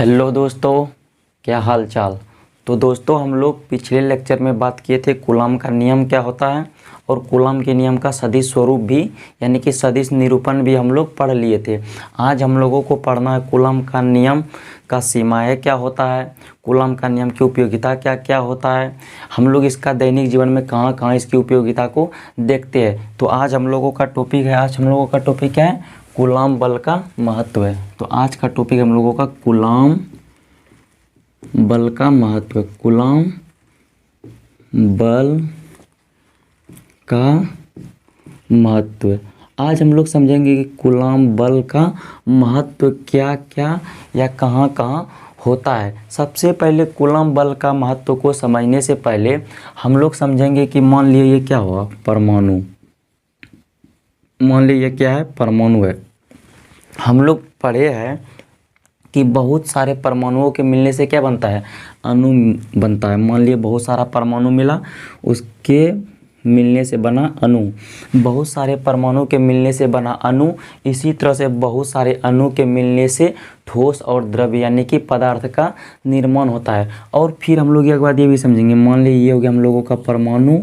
Hello दोस्तों, क्या हाल चाल। तो दोस्तों, हम लोग पिछले लेक्चर में बात किए थे कूलॉम का नियम क्या होता है और कूलॉम के नियम का सदिश स्वरूप भी यानी कि सदिश निरूपण भी हम लोग पढ़ लिए थे। आज हम लोगों को पढ़ना है कूलॉम का नियम का सीमाएँ क्या होता है, कूलॉम का नियम की उपयोगिता क्या क्या होता है, हम लोग इसका दैनिक जीवन में कहाँ कहाँ इसकी उपयोगिता को देखते हैं। तो आज हम लोगों का टॉपिक क्या है, कूलॉम बल का महत्व है। तो आज का टॉपिक हम लोगों का कूलॉम बल का महत्व, कूलॉम बल का महत्व। आज हम लोग समझेंगे कि कूलॉम बल का महत्व क्या क्या या कहाँ कहाँ होता है। सबसे पहले कूलॉम बल का महत्व को समझने से पहले हम लोग समझेंगे कि मान लिए ये क्या हुआ, परमाणु। मान लीजिए क्या है, परमाणु है। हम लोग पढ़े हैं कि बहुत सारे परमाणुओं के मिलने से क्या बनता है, अणु बनता है। मान लीजिए बहुत सारा परमाणु मिला, उसके मिलने से बना अणु। बहुत सारे परमाणु के मिलने से बना अणु, इसी तरह से बहुत सारे अणु के मिलने से ठोस और द्रव्य यानी कि पदार्थ का निर्माण होता है। और फिर हम लोग एक बात ये भी समझेंगे, मान लीजिए ये हो गया हम लोगों का परमाणु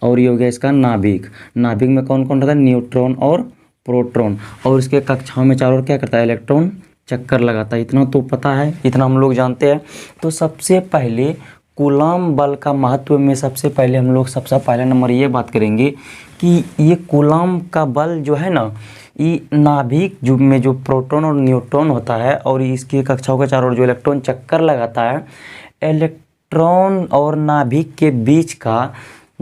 और ये हो गया इसका नाभिक। नाभिक में कौन कौन रहता है, न्यूट्रॉन और प्रोटॉन। और इसके कक्षाओं में चारों ओर क्या करता है, इलेक्ट्रॉन चक्कर लगाता है। इतना तो पता है, इतना हम लोग जानते हैं। तो सबसे पहले कूलॉम बल का महत्व में सबसे पहले नंबर ये बात करेंगे कि ये कूलॉम का बल जो है ना, ये नाभिक में जो प्रोटॉन और न्यूट्रॉन होता है और इसकी कक्षाओं के चारों ओर जो इलेक्ट्रॉन चक्कर लगाता है, इलेक्ट्रॉन और नाभिक के बीच का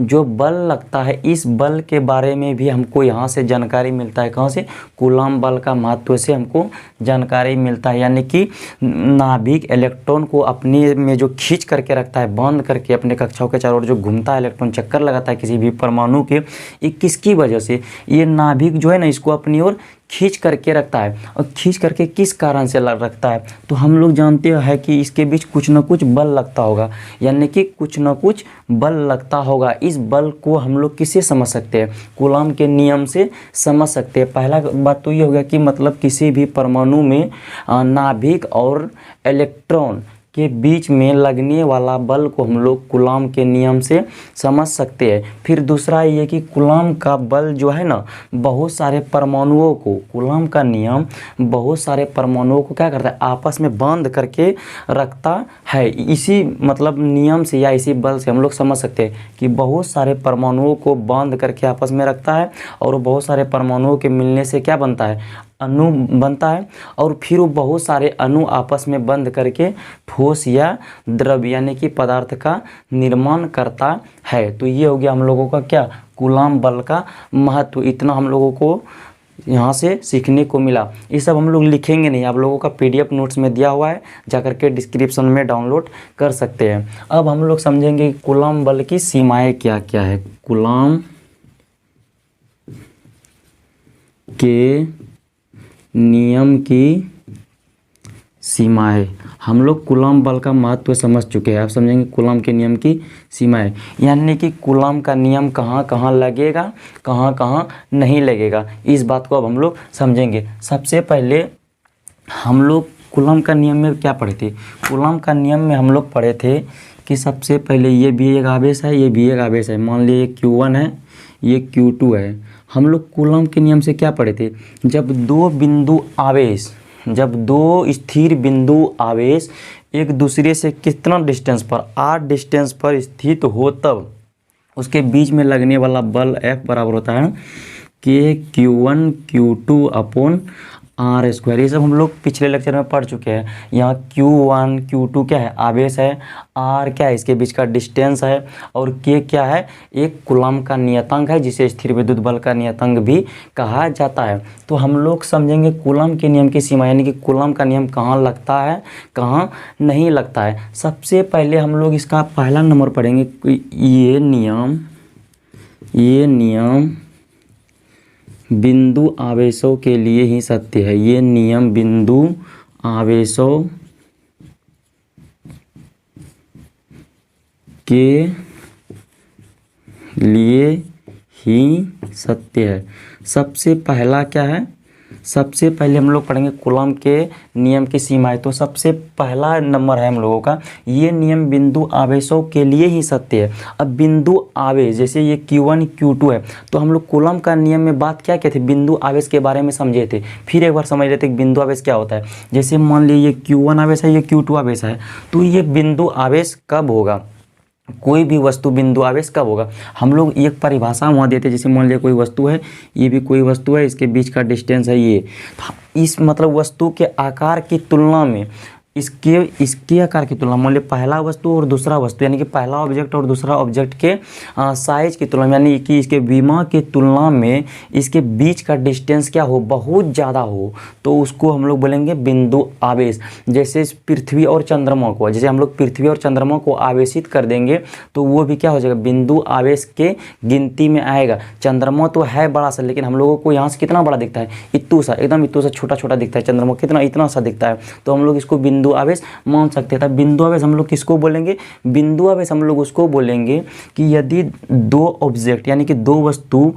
जो बल लगता है, इस बल के बारे में भी हमको यहाँ से जानकारी मिलता है। कहाँ से, कूलॉम बल का महत्व से हमको जानकारी मिलता है। यानी कि नाभिक इलेक्ट्रॉन को अपने में जो खींच करके रखता है, बांध करके अपने कक्षाओं के चारों ओर जो घूमता है, इलेक्ट्रॉन चक्कर लगाता है किसी भी परमाणु के, ये किसकी वजह से, ये नाभिक जो है ना इसको अपनी ओर खींच करके रखता है। और खींच करके किस कारण से रखता है, तो हम लोग जानते हैं कि इसके बीच कुछ ना कुछ बल लगता होगा, यानी कि कुछ ना कुछ बल लगता होगा। इस बल को हम लोग किससे समझ सकते हैं, कूलॉम के नियम से समझ सकते हैं। पहला बात तो ये हो गया कि मतलब किसी भी परमाणु में नाभिक और इलेक्ट्रॉन के बीच में लगने वाला बल को हम लोग कूलॉम के नियम से समझ सकते हैं। फिर दूसरा ये कि कूलॉम का बल जो है ना, बहुत सारे परमाणुओं को, कूलॉम का नियम बहुत सारे परमाणुओं को क्या करता है, आपस में बांध करके रखता है। इसी मतलब नियम से या इसी बल से हम लोग समझ सकते हैं कि बहुत सारे परमाणुओं को बांध करके आपस में रखता है और बहुत सारे परमाणुओं के मिलने से क्या बनता है, अणु बनता है। और फिर वो बहुत सारे अणु आपस में बंध करके ठोस या द्रव्य यानी कि पदार्थ का निर्माण करता है। तो ये हो गया हम लोगों का क्या, कूलॉम बल का महत्व। इतना हम लोगों को यहाँ से सीखने को मिला। ये सब हम लोग लिखेंगे नहीं, आप लोगों का PDF नोट्स में दिया हुआ है, जाकर के डिस्क्रिप्शन में डाउनलोड कर सकते हैं। अब हम लोग समझेंगे कूलॉम बल की सीमाएँ क्या क्या है। कूलॉम के नियम की सीमाएं, हम लोग कूलॉम बल का महत्व समझ चुके हैं। आप समझेंगे कूलॉम के नियम की सीमाएं, यानी कि कूलॉम का नियम कहाँ कहाँ लगेगा, कहाँ कहाँ नहीं लगेगा, इस बात को अब हम लोग समझेंगे। सबसे पहले हम लोग कूलॉम का नियम में क्या पढ़े थे, कूलॉम का नियम में हम लोग पढ़े थे कि सबसे पहले ये भी एक आवेश है, ये भी एक आवेश है। मान लीजिए ये Q1 है, ये Q2 है। हम लोग कूलॉम के नियम से क्या पढ़े थे, जब दो स्थिर बिंदु आवेश एक दूसरे से कितना डिस्टेंस पर, r डिस्टेंस पर स्थित हो, तब उसके बीच में लगने वाला बल F बराबर होता है Q1 Q2 अपॉन R²। ये सब हम लोग पिछले लेक्चर में पढ़ चुके हैं। यहाँ Q1 Q2 क्या है, आवेश है, R क्या है, इसके बीच का डिस्टेंस है, और K क्या है, एक कूलॉम का नियतांक है, जिसे स्थिर विद्युत बल का नियतांक भी कहा जाता है। तो हम लोग समझेंगे कूलॉम के नियम की सीमा, यानी कि कूलॉम का नियम कहाँ लगता है, कहाँ नहीं लगता है। सबसे पहले हम लोग इसका पहला नंबर पढ़ेंगे, ये नियम बिंदु आवेशों के लिए ही सत्य है। ये नियम बिंदु आवेशों के लिए ही सत्य है। सबसे पहला क्या है, सबसे पहले हम लोग पढ़ेंगे कूलम्ब के नियम की सीमाएं। तो सबसे पहला नंबर है हम लोगों का, ये नियम बिंदु आवेशों के लिए ही सत्य है। अब बिंदु आवेश जैसे ये Q1 Q2 है, तो हम लोग कूलम्ब का नियम में बात क्या कहते थे, बिंदु आवेश के बारे में समझे थे। फिर एक बार समझ लेते कि बिंदु आवेश क्या होता है। जैसे मान लीजिए ये Q1 आवेश है, ये Q2 आवेश है, तो ये बिंदु आवेश कब होगा, कोई भी वस्तु बिंदु आवेश कब होगा। हम लोग एक परिभाषा वहाँ देते हैं, जैसे मान लिया कोई वस्तु है, ये भी कोई वस्तु है, इसके बीच का डिस्टेंस है ये, इस मतलब वस्तु के आकार की तुलना में इसके आकार की तुलना, मान लीजिए पहला वस्तु और दूसरा वस्तु, यानी कि पहला ऑब्जेक्ट और दूसरा ऑब्जेक्ट के साइज की तुलना में, यानी कि इसके विमा की तुलना में इसके बीच का डिस्टेंस क्या हो, बहुत ज़्यादा हो, तो उसको हम लोग बोलेंगे बिंदु आवेश। जैसे पृथ्वी और चंद्रमा को, जैसे हम लोग पृथ्वी और चंद्रमा को आवेशित कर देंगे तो वो भी क्या हो जाएगा, बिंदु आवेश के गिनती में आएगा। चंद्रमा तो है बड़ा सा, लेकिन हम लोगों को यहाँ से कितना बड़ा दिखता है, इतू सा, एकदम इतू सा छोटा छोटा दिखता है। चंद्रमा कितना, इतना सा दिखता है, तो हम लोग इसको बिंदु आवेश मान सकते हैं। बिंदु आवेश हम लोग किसको बोलेंगे, बिंदु आवेश हम लोग उसको बोलेंगे कि यदि दो ऑब्जेक्ट यानी कि दो वस्तु,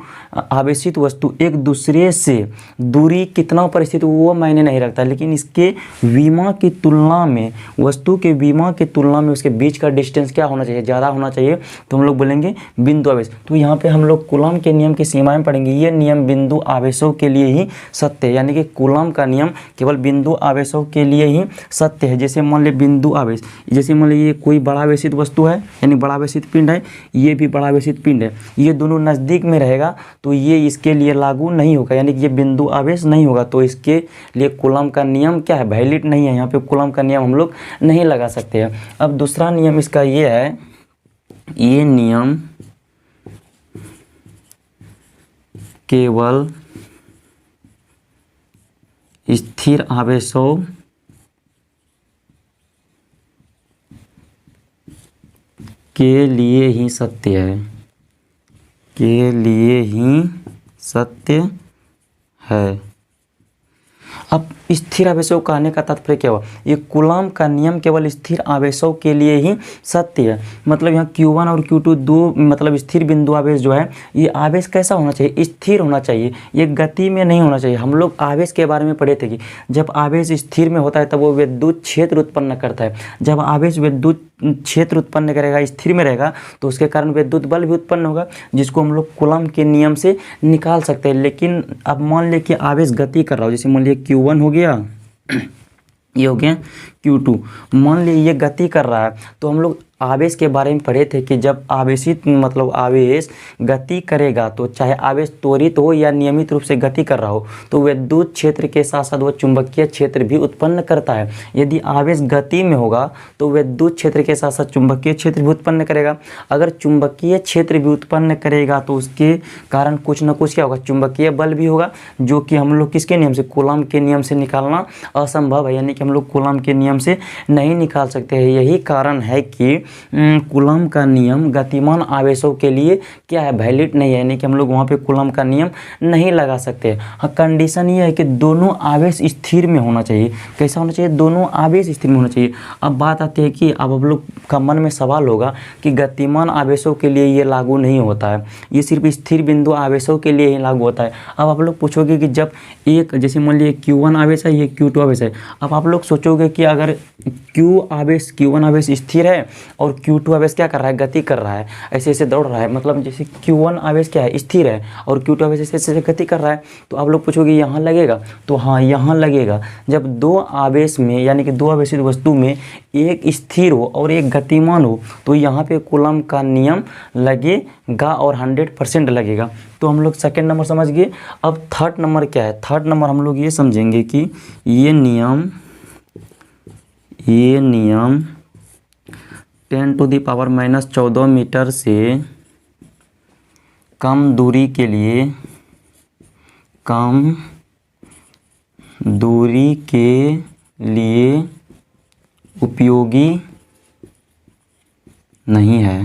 आवेशित वस्तु एक दूसरे से दूरी कितना पर स्थित वो मायने नहीं रखता, लेकिन इसके विमा की तुलना में, वस्तु के विमा की तुलना में उसके बीच का डिस्टेंस क्या होना चाहिए, ज़्यादा होना चाहिए, तो हम लोग बोलेंगे बिंदु आवेश। तो यहाँ पे हम लोग कूलम्ब के नियम की सीमाएं पढ़ेंगे। ये नियम बिंदु आवेशों के लिए ही सत्य है, यानी कि कूलम्ब का नियम केवल बिंदु आवेशों के लिए ही सत्य है। जैसे मान लीजिए बिंदु आवेश, जैसे मान लीजिए कोई बड़ा आवेशित वस्तु है, यानी बड़ा आवेशित पिंड है, ये भी बड़ा आवेशित पिंड है, ये दोनों नज़दीक में रहेगा तो ये इसके लिए लागू नहीं होगा, यानी कि ये बिंदु आवेश नहीं होगा, तो इसके लिए कूलम्ब का नियम क्या है, वैलिड नहीं है। यहाँ पे कूलम्ब का नियम हम लोग नहीं लगा सकते हैं। अब दूसरा नियम इसका ये है, ये नियम केवल स्थिर आवेशों के लिए ही सत्य है, के लिए ही सत्य है। अब स्थिर आवेशों का आने का तात्पर्य क्या हुआ, ये कूलम्ब का नियम केवल स्थिर आवेशों के लिए ही सत्य है। मतलब यहाँ Q1 और Q2 दो मतलब स्थिर बिंदु आवेश जो है, ये आवेश कैसा होना चाहिए, स्थिर होना चाहिए, ये गति में नहीं होना चाहिए। हम लोग आवेश के बारे में पढ़े थे कि जब आवेश स्थिर में होता है तब वो विद्युत क्षेत्र उत्पन्न करता है। जब आवेश विद्युत क्षेत्र उत्पन्न करेगा, स्थिर में रहेगा, तो उसके कारण विद्युत बल भी उत्पन्न होगा, जिसको हम लोग कूलम्ब के नियम से निकाल सकते हैं। लेकिन अब मान लें कि आवेश गति कर रहा हो, जैसे मान लीजिए Q1 हो गया, ये हो गया Q2, मान लीजिए ये गति कर रहा है, तो हम लोग आवेश के बारे में पढ़े थे कि जब आवेशित मतलब आवेश गति करेगा, तो चाहे आवेश त्वरित हो या नियमित रूप से गति कर रहा हो, तो विद्युत क्षेत्र के साथ साथ वो चुंबकीय क्षेत्र भी उत्पन्न करता है। यदि आवेश गति में होगा तो विद्युत क्षेत्र के साथ साथ चुंबकीय क्षेत्र भी उत्पन्न करेगा। अगर चुंबकीय क्षेत्र भी उत्पन्न करेगा तो उसके कारण कुछ ना कुछ क्या होगा, चुंबकीय बल भी होगा, जो कि हम लोग किसके नियम से, कूलम्ब के नियम से निकालना असंभव है, यानी कि हम लोग कूलम्ब के नियम से नहीं निकाल सकते हैं। यही कारण है कि कूलम्ब का नियम गतिमान आवेशों के लिए क्या है, वैलिड नहीं है, यानी कि हम लोग वहाँ पे कूलम्ब का नियम नहीं लगा सकते। हाँ, कंडीशन ये है कि दोनों आवेश स्थिर में होना चाहिए। कैसा होना चाहिए, दोनों आवेश स्थिर में होना चाहिए। अब बात आती है कि अब आप लोग का मन में सवाल होगा कि गतिमान आवेशों के लिए ये लागू नहीं होता है, ये सिर्फ स्थिर बिंदु आवेशों के लिए ही लागू होता है। अब आप लोग पूछोगे कि जब एक, जैसे मान लीजिए Q1 आवेश है, ये Q2 आवेश है, अब आप लोग सोचोगे कि अगर Q1 आवेश स्थिर है और Q2 आवेश क्या कर रहा है, गति कर रहा है, ऐसे ऐसे दौड़ रहा है, मतलब जैसे Q1 आवेश क्या है, स्थिर है, और Q2 आवेश ऐसे ऐसे गति कर रहा है, तो आप लोग पूछोगे यहाँ लगेगा, तो हाँ यहाँ लगेगा। जब दो आवेश में यानी कि दो आवेशित वस्तु में एक स्थिर हो और एक गतिमान हो, तो यहाँ पे कूलम्ब का नियम लगेगा और 100% लगेगा। तो हम लोग सेकेंड नंबर समझ गए। अब थर्ड नंबर क्या है, थर्ड नंबर हम लोग ये समझेंगे कि ये नियम 10⁻⁻14 मीटर से कम दूरी के लिए उपयोगी नहीं है,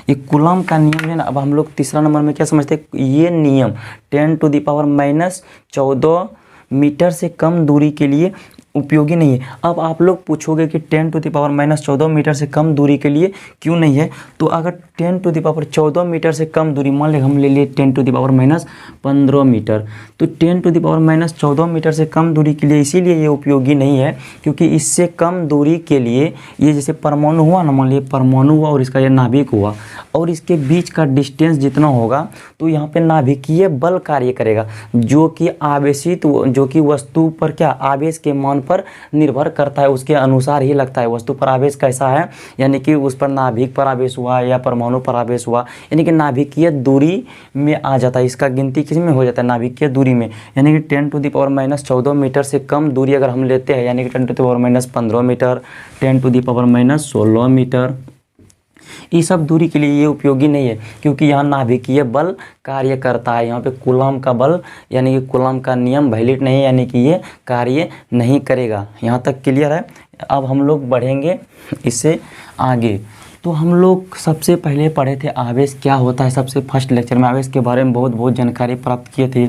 ये कूलम्ब का नियम है ना। अब हम लोग तीसरा नंबर में क्या समझते हैं, ये नियम 10⁻⁻14 मीटर से कम दूरी के लिए उपयोगी नहीं है। अब आप लोग पूछोगे कि 10⁻⁻14 मीटर से कम दूरी के लिए क्यों नहीं है। तो अगर 10⁻14 मीटर से कम दूरी, मान लें हम ले लिए 10⁻15 मीटर, तो 10⁻14 मीटर से कम दूरी के लिए इसीलिए ये उपयोगी नहीं है क्योंकि इससे कम दूरी के लिए ये जैसे परमाणु हुआ ना, मान लीजिए परमाणु हुआ और इसका ये नाभिक हुआ और इसके बीच का डिस्टेंस जितना होगा तो यहाँ पे नाभिकीय बल कार्य करेगा जो कि आवेशित, जो कि वस्तु पर क्या आवेश के मान पर निर्भर करता है, उसके अनुसार ही लगता है। वस्तु पर आवेश कैसा है, यानी कि उस पर नाभिक पर आवेश हुआ या परमाणु पर आवेश हुआ, यानी कि नाभिकीय दूरी में आ जाता है। इसका गिनती किस में हो जाता है, नाभिकीय दूरी में। यानी कि 10⁻14 मीटर से कम दूरी अगर हम लेते हैं, यानी कि 10⁻15 मीटर, 10⁻16 मीटर, ये सब दूरी के लिए ये उपयोगी नहीं है क्योंकि यहाँ नाभिकीय बल कार्य करता है। यहाँ पे कूलॉम का बल यानी कि कूलॉम का नियम वैलिड नहीं है, यानी कि ये कार्य नहीं करेगा। यहाँ तक क्लियर है। अब हम लोग बढ़ेंगे इससे आगे। तो हम लोग सबसे पहले पढ़े थे आवेश क्या होता है। सबसे फर्स्ट लेक्चर में आवेश के बारे में बहुत जानकारी प्राप्त किए थे।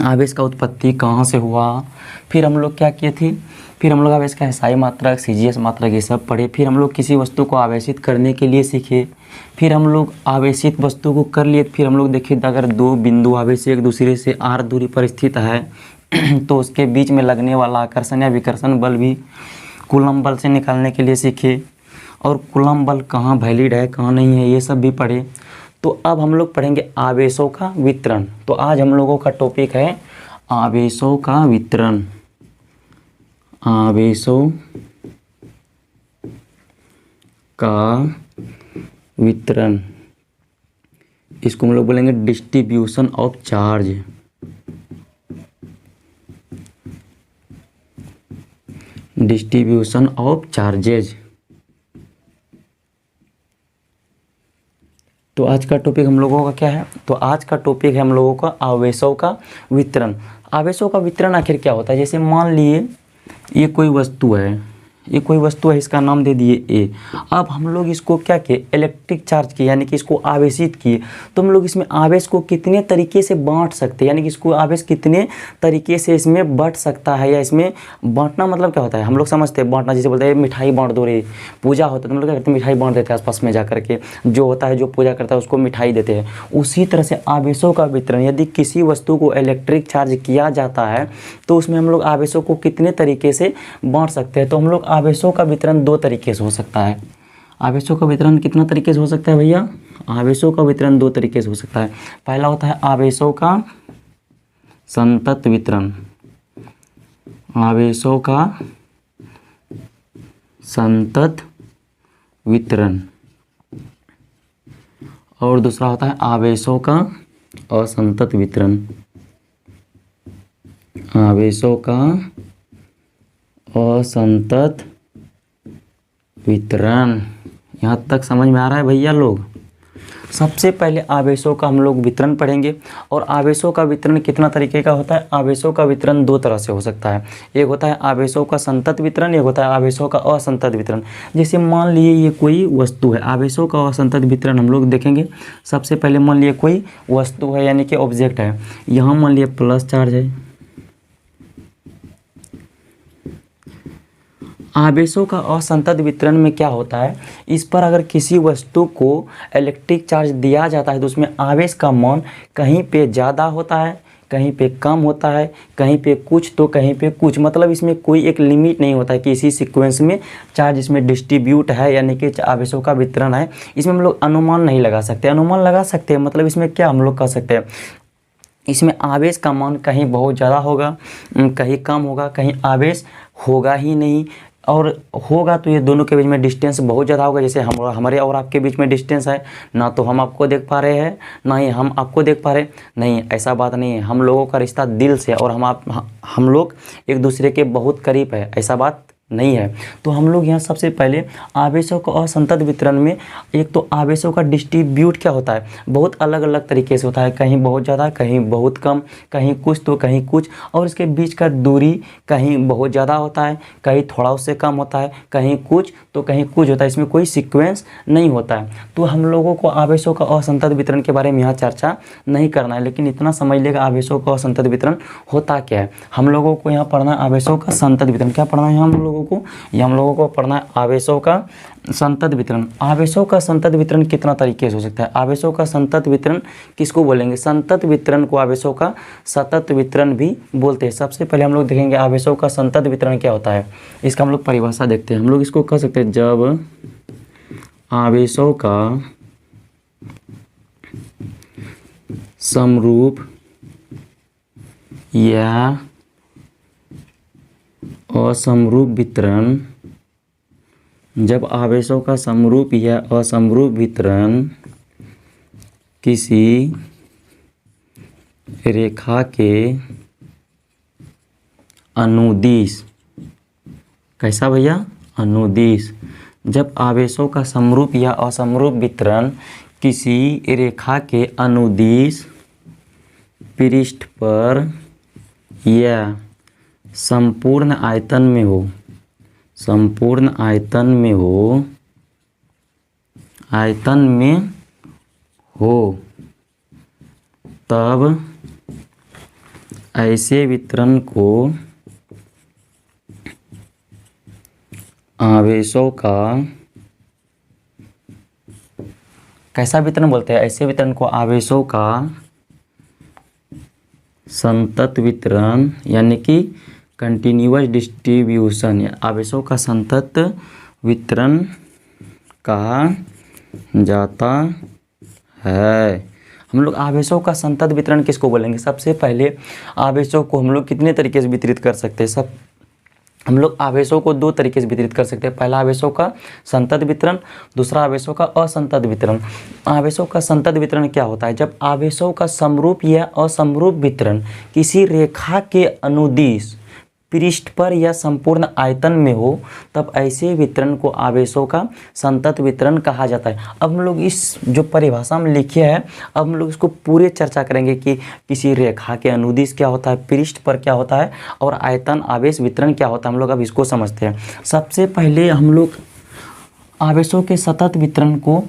आवेश का उत्पत्ति कहाँ से हुआ, फिर हम लोग क्या किए थे, फिर हम लोग आवेश का एसआई मात्रक, सीजीएस मात्रक ये सब पढ़े। फिर हम लोग किसी वस्तु को आवेशित करने के लिए सीखे। फिर हम लोग आवेशित वस्तु को कर लिए। फिर हम लोग देखे अगर दो बिंदु आवेश एक दूसरे से r दूरी पर स्थित है तो उसके बीच में लगने वाला आकर्षण या विकर्षण बल भी कूलॉम बल से निकालने के लिए सीखे। और कूलॉम बल कहाँ वैलिड है कहाँ नहीं है ये सब भी पढ़े। तो अब हम लोग पढ़ेंगे आवेशों का वितरण। तो आज हम लोगों का टॉपिक है आवेशों का वितरण। आवेशों का वितरण, इसको हम लोग बोलेंगे distribution of charge. Distribution of charges. तो आज का टॉपिक हम लोगों का क्या है, तो आज का टॉपिक है हम लोगों का आवेशों का वितरण। आवेशों का वितरण आखिर क्या होता है। जैसे मान लिए ये कोई वस्तु है, ये कोई वस्तु है, इसका नाम दे दिए ए। अब हम लोग इसको क्या किए, इलेक्ट्रिक चार्ज किए, यानी कि इसको आवेशित किए। तो हम लोग इसमें आवेश को कितने तरीके से बांट सकते हैं, यानी कि इसको आवेश कितने तरीके से इसमें बंट सकता है, या इसमें बांटना मतलब क्या होता है। हम लोग समझते हैं बांटना, जैसे बोलते हैं मिठाई बांट दो रे, पूजा होता है तो हम लोग क्या करते हैं मिठाई बांट देते हैं आसपास में जा करके, जो होता है जो पूजा करता है उसको मिठाई देते हैं। उसी तरह से आवेशों का वितरण, यदि किसी वस्तु को इलेक्ट्रिक चार्ज किया जाता है तो उसमें हम लोग आवेशों को कितने तरीके से बांट सकते हैं। तो हम लोग आवेशों का वितरण दो तरीके से हो सकता है। आवेशों का वितरण कितना तरीके से हो सकता है भैया, आवेशों का वितरण दो तरीके से हो सकता है। पहला होता है आवेशों का संतत वितरण। आवेशों का संतत वितरण। और दूसरा होता है आवेशों का असंतत वितरण। आवेशों का असंतत वितरण। यहाँ तक समझ में आ रहा है भैया लोग। सबसे पहले आवेशों का हम लोग वितरण पढ़ेंगे। और आवेशों का वितरण कितना तरीके का होता है। आवेशों का वितरण दो तरह से हो सकता है। एक होता है आवेशों का संतत वितरण, एक होता है आवेशों का असंतत वितरण। जैसे मान लिए ये कोई वस्तु है, आवेशों का असंतत वितरण हम लोग देखेंगे। सबसे पहले मान लिए कोई वस्तु है यानी कि ऑब्जेक्ट है, यहाँ मान लिए प्लस चार्ज है। आवेशों का असंतत वितरण में क्या होता है, इस पर अगर किसी वस्तु को इलेक्ट्रिक चार्ज दिया जाता है तो उसमें आवेश का मान कहीं पे ज़्यादा होता है, कहीं पे कम होता है, कहीं पे कुछ तो कहीं पे कुछ। मतलब इसमें कोई एक लिमिट नहीं होता है कि इसी सीक्वेंस में चार्ज इसमें डिस्ट्रीब्यूट है, यानी कि आवेशों का वितरण है। इसमें हम लोग अनुमान नहीं लगा सकते। अनुमान लगा सकते हैं मतलब इसमें क्या हम लोग कह सकते हैं, इसमें आवेश का मान कहीं बहुत ज़्यादा होगा, कहीं कम होगा, कहीं आवेश होगा ही नहीं। और होगा तो ये दोनों के बीच में डिस्टेंस बहुत ज़्यादा होगा। जैसे हमारे और आपके बीच में डिस्टेंस है, ना तो हम आपको देख पा रहे हैं ना ही हम आपको देख पा रहे। नहीं, ऐसा बात नहीं है। हम लोगों का रिश्ता दिल से, और हम लोग एक दूसरे के बहुत करीब है, ऐसा बात नहीं है। तो हम लोग यहाँ सबसे पहले आवेशों का असंतत वितरण में एक तो आवेशों का डिस्ट्रीब्यूट क्या होता है, बहुत अलग अलग तरीके से होता है, कहीं बहुत ज़्यादा, कहीं बहुत कम, कहीं कुछ तो कहीं कुछ, और इसके बीच का दूरी कहीं बहुत ज़्यादा होता है, कहीं थोड़ा उससे कम होता है, कहीं कुछ तो कहीं कुछ होता है, इसमें कोई सीक्वेंस नहीं होता है। तो हम लोगों को आवेशों का असंतत वितरण के बारे में यहाँ चर्चा नहीं करना है, लेकिन इतना समझ लेगा आवेशों का असंतत वितरण होता क्या है। हम लोगों को यहाँ पढ़ना है आवेशों का संतत वितरण। क्या पढ़ना है हम लोगों को, ये हम लोगों को पढ़ना है आवेशों का संतत वितरण। आवेशों का संतत वितरण कितना तरीके से हो सकता है, आवेशों का संतत वितरण किसको बोलेंगे, संतत वितरण को आवेशों का सतत वितरण भी बोलते हैं। सबसे पहले हम लोग देखेंगे आवेशों का संतत वितरण क्या होता है, इसका हम लोग परिभाषा देखते हैं। हम लोग इसको कह सकते हैं, जब आवेशों का समरूप या असमरूप वितरण, जब आवेशों का समरूप या असमरूप वितरण किसी रेखा के अनुदिश, कैसा भैया, अनुदिश, जब आवेशों का समरूप या असमरूप वितरण किसी रेखा के अनुदिश पृष्ठ पर या संपूर्ण आयतन में हो, संपूर्ण आयतन में हो, आयतन में हो, तब ऐसे वितरण को आवेशों का कैसा वितरण बोलते हैं, ऐसे वितरण को आवेशों का संतत वितरण यानी कि कंटिन्यूअस डिस्ट्रीब्यूशन, आवेशों का संतत वितरण कहा जाता है। हम लोग आवेशों का संतत वितरण किसको बोलेंगे, सबसे पहले आवेशों को हम लोग कितने तरीके से वितरित कर सकते हैं, सब हम लोग आवेशों को दो तरीके से वितरित कर सकते हैं। पहला आवेशों का संतत वितरण, दूसरा आवेशों का असंतत वितरण। आवेशों का संतत वितरण क्या होता है, जब आवेशों का समरूप या असमरूप वितरण किसी रेखा के अनुदिश पृष्ठ पर या संपूर्ण आयतन में हो, तब ऐसे वितरण को आवेशों का संतत वितरण कहा जाता है। अब हम लोग इस जो परिभाषा में लिखे है, अब हम लोग इसको पूरे चर्चा करेंगे कि किसी रेखा के अनुदिश क्या होता है, पृष्ठ पर क्या होता है, और आयतन आवेश वितरण क्या होता है। हम लोग अब इसको समझते हैं। सबसे पहले हम लोग आवेशों के सतत वितरण को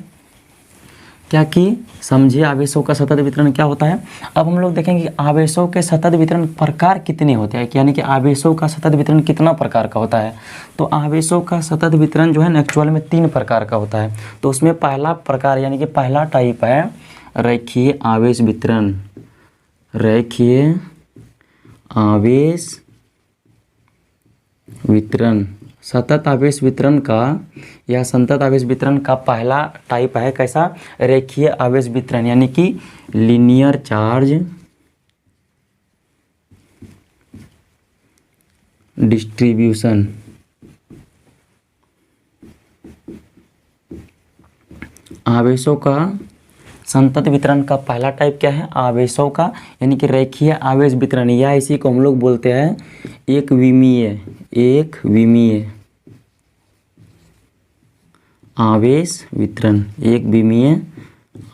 क्या कि समझिए, आवेशों का सतत वितरण क्या होता है। अब हम लोग देखेंगे कि आवेशों के सतत वितरण प्रकार कितने होते हैं, यानी कि आवेशों का सतत वितरण कितना प्रकार का होता है। तो आवेशों का सतत वितरण जो है ना एक्चुअल में 3 प्रकार का होता है। तो उसमें पहला प्रकार यानी कि पहला टाइप है रेखीय आवेश वितरण। रेखीय आवेश वितरण, सतत आवेश वितरण का या संतत आवेश वितरण का पहला टाइप है कैसा, रेखीय आवेश वितरण यानी कि लीनियर चार्ज डिस्ट्रीब्यूशन। आवेशों का संतत वितरण का पहला टाइप क्या है, आवेशों का यानी कि रेखीय आवेश वितरण, या इसी को हम लोग बोलते हैं एक विमीय आवेश वितरण, एक विमीय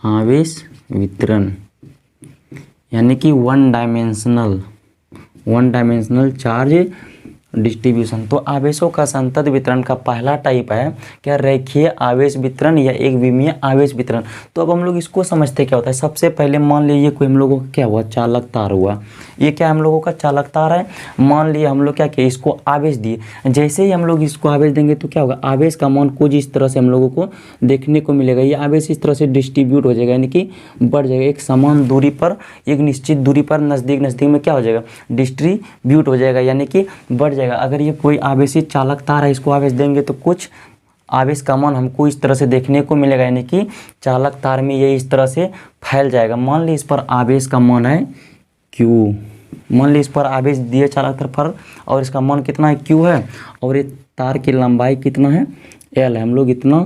आवेश वितरण यानी कि वन डायमेंशनल चार्ज डिस्ट्रीब्यूशन। तो आवेशों का संतत वितरण का पहला टाइप है क्या, रेखीय आवेश वितरण या एक विमीय आवेश वितरण। तो अब हम लोग इसको समझते क्या होता है। सबसे पहले मान लीजिए कोई हम लोगों का क्या हुआ, चालक तार हुआ, ये क्या हम लोगों का चालक तार है। मान लिए हम लोग क्या किए, इसको आवेश दिए, जैसे ही हम लोग इसको आवेश देंगे तो क्या होगा, आवेश का मान कुछ इस तरह से हम लोगों को देखने को मिलेगा। ये आवेश इस तरह से डिस्ट्रीब्यूट हो जाएगा यानी कि बढ़ जाएगा, एक समान दूरी पर, एक निश्चित दूरी पर नज़दीक में क्या हो जाएगा, डिस्ट्रीब्यूट हो जाएगा यानी कि बढ़ जाएगा। अगर ये कोई आवेशित चालक तार है, इसको आवेश देंगे तो कुछ आवेश का मान हमको इस तरह से देखने को मिलेगा यानी कि चालक तार में ये इस तरह से फैल जाएगा। मान ली इस पर आवेश का मान है Q, मान ली इस पर आवेश दिए चालक तार पर और इसका मान कितना है Q है, और ये तार की लंबाई कितना है L है, हम लोग इतना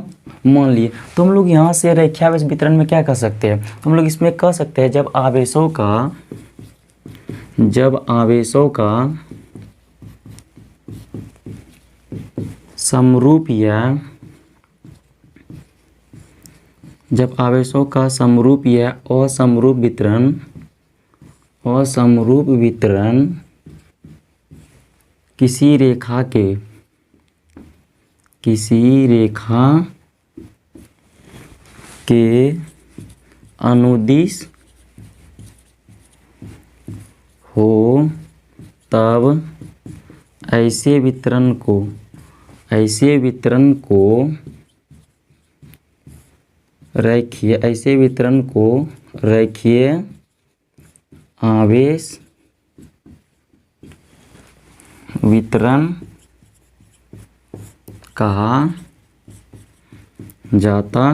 मान लिए। तो हम लोग यहाँ से रेखीय आवेश वितरण में क्या कर सकते हैं, तो हम लोग इसमें कह सकते हैं जब आवेशों का समरूप या जब आवेशों का समरूप या असमरूप वितरण किसी रेखा के अनुदिश हो तब ऐसे वितरण को रैखिक आवेश वितरण कहा जाता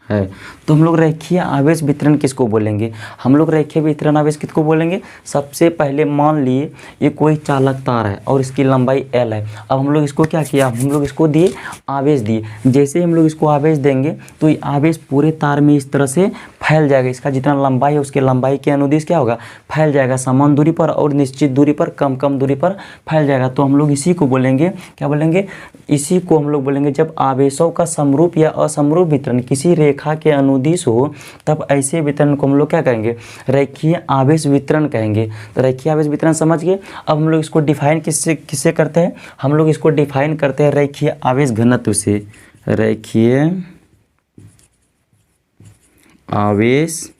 है। तो हम लोग रेखीय आवेश वितरण किसको बोलेंगे? हम लोग रेखीय वितरण आवेश किसको बोलेंगे? सबसे पहले मान लिए ये कोई चालक तार है और इसकी लंबाई L है। अब हम लोग इसको क्या किया, हम लोग इसको दिए आवेश दिए। जैसे हम लोग इसको आवेश देंगे तो ये आवेश पूरे तार में इस तरह से फैल जाएगा। इसका जितना लंबाई है उसके लंबाई के अनुदिश क्या होगा, फैल जाएगा। समान दूरी पर और निश्चित दूरी पर, कम कम दूरी पर फैल जाएगा। तो हम लोग इसी को बोलेंगे, क्या बोलेंगे? इसी को हम लोग बोलेंगे जब आवेशों का समरूप या असमरूप वितरण किसी रेखा के अनुदिश हो तब ऐसे वितरण को हम लोग क्या कहेंगे? रेखीय आवेश वितरण कहेंगे। तो रेखीय आवेश वितरण समझ गए। अब हम लोग इसको डिफाइन किससे करते हैं? हम लोग इसको डिफाइन करते हैं रेखीय आवेश घनत्व से। रेखीय आवेश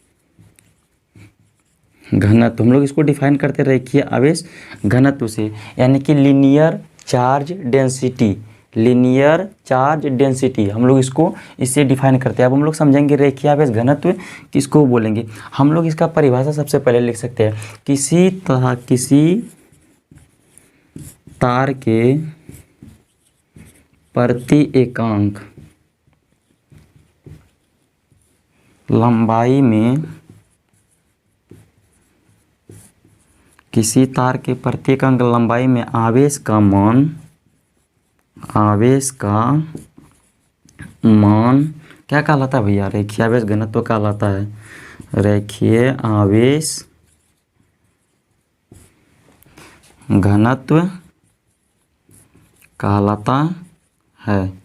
घनत्व हम लोग इसको डिफाइन करते हैं रेखीय आवेश घनत्व से, यानी कि लीनियर चार्ज डेंसिटी हम लोग इसको इससे डिफाइन करते हैं। अब हम लोग समझेंगे रेखीय आवेश घनत्व किसको बोलेंगे। हम लोग इसका परिभाषा सबसे पहले लिख सकते हैं, किसी तार के प्रति एकांक लंबाई में, किसी तार के प्रति एकांक लंबाई में आवेश का मान क्या कहलाता है भैया? रेखीय आवेश घनत्व कहलाता है। रेखीय आवेश घनत्व कहलाता है।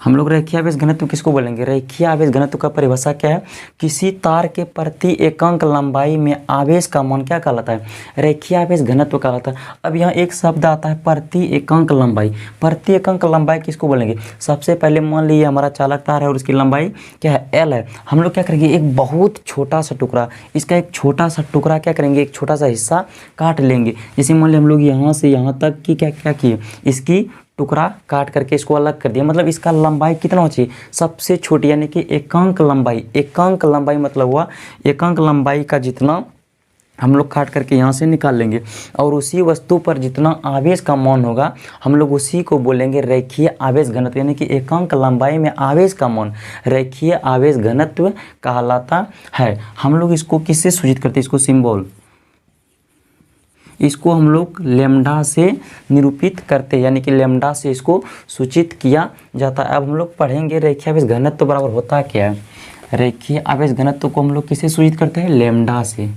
हम लोग रेखीय आवेश घनत्व किसको बोलेंगे? रेखीय आवेश घनत्व का परिभाषा क्या है? किसी तार के प्रति एकांक लंबाई में आवेश का मान क्या कहलाता है? रेखीय आवेश घनत्व कहलाता है। अब यहाँ एक शब्द आता है प्रति एकांक लंबाई। प्रति एकांक लंबाई किसको बोलेंगे? सबसे पहले मान लीजिए हमारा चालक तार है और इसकी लंबाई क्या है? L है। हम लोग क्या करेंगे, एक बहुत छोटा सा टुकड़ा, इसका एक छोटा सा टुकड़ा क्या करेंगे, एक छोटा सा हिस्सा काट लेंगे। जैसे मान लीजिए हम लोग यहाँ से यहाँ तक की क्या किए, इसकी टुकड़ा काट करके इसको अलग कर दिया। मतलब इसका लंबाई कितना होना चाहिए? सबसे छोटी, यानी कि एकांक लंबाई। एकांक लंबाई मतलब हुआ एकांक लंबाई का जितना हम लोग काट करके यहाँ से निकाल लेंगे और उसी वस्तु पर जितना आवेश का मान होगा हम लोग उसी को बोलेंगे रेखीय आवेश घनत्व, यानी कि एकांक लंबाई में आवेश का मान रेखीय आवेश घनत्व कहलाता है। हम लोग इसको किससे सूचित करते हैं? इसको सिंबल, इसको हम लोग लैम्डा से निरूपित करते हैं, यानी कि लैम्डा से इसको सूचित किया जाता है। अब हम लोग पढ़ेंगे रेखीय आवेश घनत्व बराबर होता क्या है। रेखीय आवेश घनत्व को हम लोग किससे सूचित करते हैं? लैम्डा से।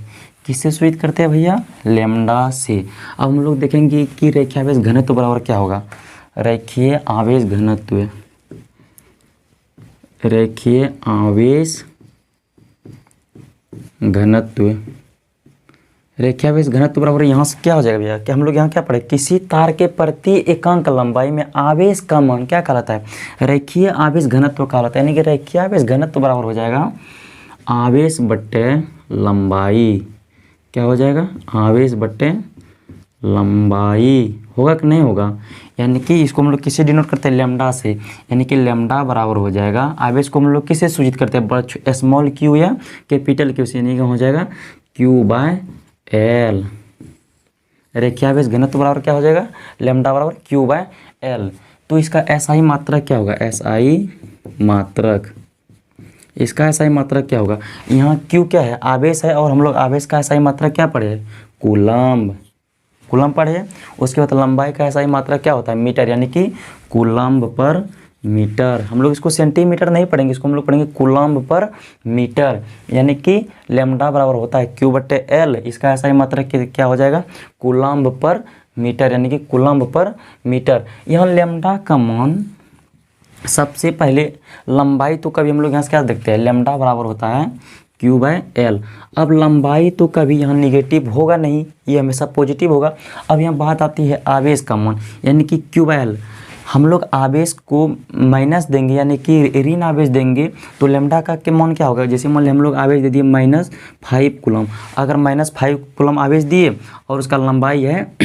किससे सूचित करते हैं भैया? लैम्डा से। अब हम लोग देखेंगे कि रेखीय आवेश घनत्व बराबर क्या होगा। रेखीय आवेश घनत्व, रेखीय आवेश घनत्व, रेखीय आवेश घनत्व बराबर यहाँ से क्या हो जाएगा भैया? कि हम लोग यहाँ क्या पढ़े? किसी तार के प्रति एकांक लंबाई में आवेश का मान क्या कहलाता है? रेखीय आवेश घनत्व कहलाता है। यानी कि रेखीय आवेश घनत्व बराबर हो जाएगा आवेश बट्टे लंबाई। क्या हो जाएगा? आवेश बट्टे लंबाई। होगा कि नहीं होगा? यानी कि इसको हम लोग किससे डिनोट करते हैं? लैम्डा से। यानी कि लैम्डा बराबर हो जाएगा, आवेश को हम लोग किससे सूचित करते हैं? स्मॉल क्यू या कैपिटल क्यू से। यानी कि हो जाएगा Q/L। रेखीय आवेश घनत्व बराबर क्या हो जाएगा? लैम्डा बराबर Q/L। तो इसका SI मात्रक क्या होगा? SI मात्रक, इसका SI मात्रक क्या होगा? यहाँ Q क्या है? आवेश है और हम लोग आवेश का SI मात्रक क्या पढ़े? कूलम्ब पढ़े। उसके बाद लंबाई का SI मात्रक क्या होता है? मीटर, यानी कि कूलम्ब पर मीटर। हम लोग इसको सेंटीमीटर नहीं पढ़ेंगे, इसको हम लोग पढ़ेंगे कूलम्ब पर मीटर। यानी कि लैम्डा बराबर होता है Q/L। इसका SI मात्रक क्या हो जाएगा? कूलम्ब पर मीटर, यानी कि कूलम्ब पर मीटर। यह लैम्डा का मान सबसे पहले लंबाई तो कभी हम लोग यहाँ से क्या देखते हैं, लैम्डा बराबर होता है Q/L। अब लंबाई तो कभी यहाँ निगेटिव होगा नहीं, ये हमेशा पॉजिटिव होगा। अब यहाँ बात आती है आवेश का मान, यानी कि Q/L। हम लोग आवेश को माइनस देंगे, यानी कि ऋण आवेश देंगे, तो लैम्डा का के मान क्या होगा। जैसे मान ली हम लोग आवेश दे दिए -5 कूलम, अगर -5 कूलम आवेश दिए और उसका लंबाई है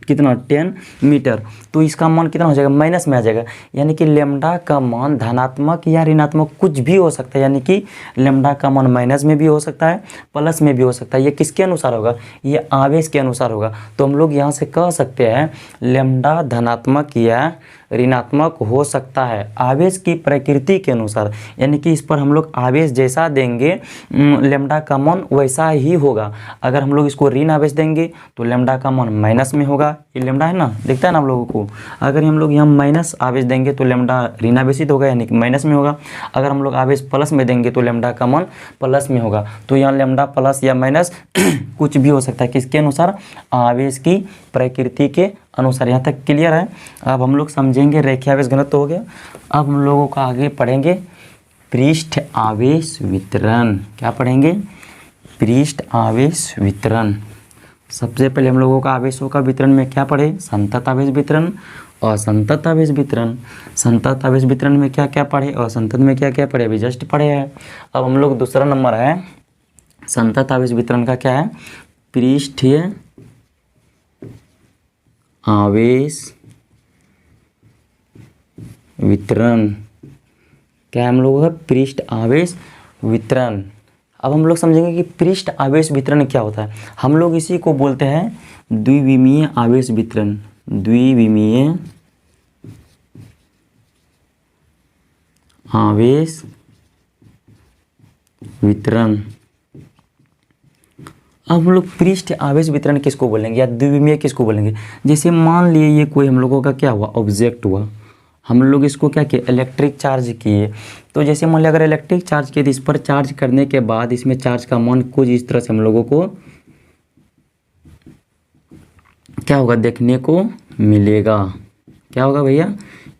कितना 10 मीटर, तो इसका मान कितना हो जाएगा, माइनस में आ जाएगा। यानी कि लैम्डा का मान धनात्मक या ऋणात्मक कुछ भी हो सकता है, यानी कि लैम्डा का मान माइनस में भी हो सकता है, प्लस में भी हो सकता है। ये किसके अनुसार होगा, ये आवेश के अनुसार होगा। तो हम लोग यहाँ से कह सकते हैं लैम्डा धनात्मक या ऋणात्मक हो सकता है आवेश की प्रकृति के अनुसार। यानी कि इस पर हम लोग आवेश जैसा देंगे लैम्डा का मान वैसा ही होगा। अगर हम लोग इसको ऋण आवेश देंगे तो लैम्डा का मान माइनस में होगा, ये लैम्डा है ना, दिखता है ना हम लोगों को। अगर हम लोग यहाँ माइनस आवेश देंगे तो लैम्डा ऋण आवेशित होगा, यानी कि माइनस में होगा। अगर हम लोग आवेश प्लस में देंगे तो लैम्डा का मान प्लस में होगा। तो यहाँ लैम्डा प्लस या माइनस कुछ भी हो सकता है, किसके अनुसार, आवेश की प्रकृति के अनुसार। यहाँ तक क्लियर है। अब हम लोग समझेंगे रेखीय आवेश घनत्व हो गया। अब हम लोगों का आगे पढ़ेंगे पृष्ठ आवेश वितरण। क्या पढ़ेंगे, पृष्ठ आवेश वितरण। सबसे पहले हम लोगों का आवेशों का वितरण में क्या पढ़े, संतत आवेश वितरण, असंतत आवेश वितरण। संतत आवेश वितरण में क्या क्या पढ़े, असंतत में क्या क्या पढ़े, अभी जस्ट पढ़े हैं। अब हम लोग दूसरा नंबर है संतत आवेश वितरण का, क्या है, पृष्ठीय आवेश वितरण। क्या है हम लोगों का, पृष्ठ आवेश वितरण। अब हम लोग समझेंगे कि पृष्ठ आवेश वितरण क्या होता है। हम लोग इसी को बोलते हैं द्विविमीय आवेश वितरण। द्विविमीय आवेश वितरण। अब हम लोग पृष्ठ आवेश वितरण किसको बोलेंगे या द्विविमीय किसको बोलेंगे। जैसे मान लिए ये कोई हम लोगों का क्या हुआ, ऑब्जेक्ट हुआ, हम लोग इसको क्या किए, इलेक्ट्रिक चार्ज किए। तो जैसे मान लिया अगर इलेक्ट्रिक चार्ज किए तो इस पर चार्ज करने के बाद इसमें चार्ज का मान कुछ इस तरह से हम लोगों को क्या होगा, देखने को मिलेगा। क्या होगा भैया,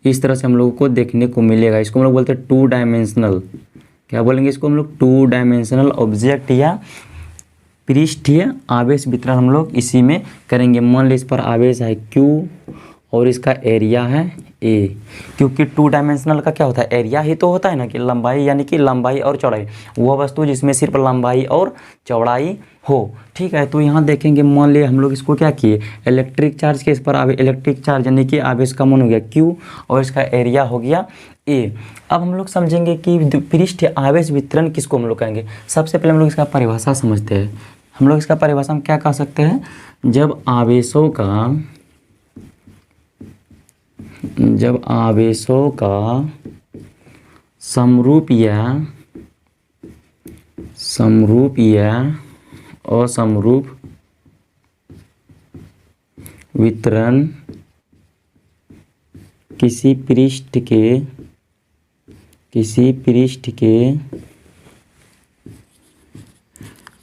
इस तरह से हम लोगों को देखने को मिलेगा। इसको हम लोग बोलते हैं 2 डायमेंशनल। क्या बोलेंगे इसको हम लोग, 2 डायमेंशनल ऑब्जेक्ट या पृष्ठीय आवेश वितरण हम लोग इसी में करेंगे। मान लीजिए इस पर आवेश है Q और इसका एरिया है A। क्योंकि 2 डायमेंशनल का क्या होता है, एरिया ही तो होता है ना, कि लंबाई, यानी कि लंबाई और चौड़ाई, वह वस्तु जिसमें सिर्फ लंबाई और चौड़ाई हो। ठीक है, तो यहाँ देखेंगे मान लिए हम लोग इसको क्या किए, इलेक्ट्रिक चार्ज के इस पर इलेक्ट्रिक चार्ज यानी कि आवेश का मान हो गया Q और इसका एरिया हो गया A। अब हम लोग समझेंगे कि पृष्ठ आवेश वितरण किसको हम लोग कहेंगे। सबसे पहले हम लोग इसका परिभाषा समझते हैं। हम लोग इसका परिभाषा में क्या कह सकते हैं, जब आवेशों का समरूप या असमरूप वितरण किसी पृष्ठ के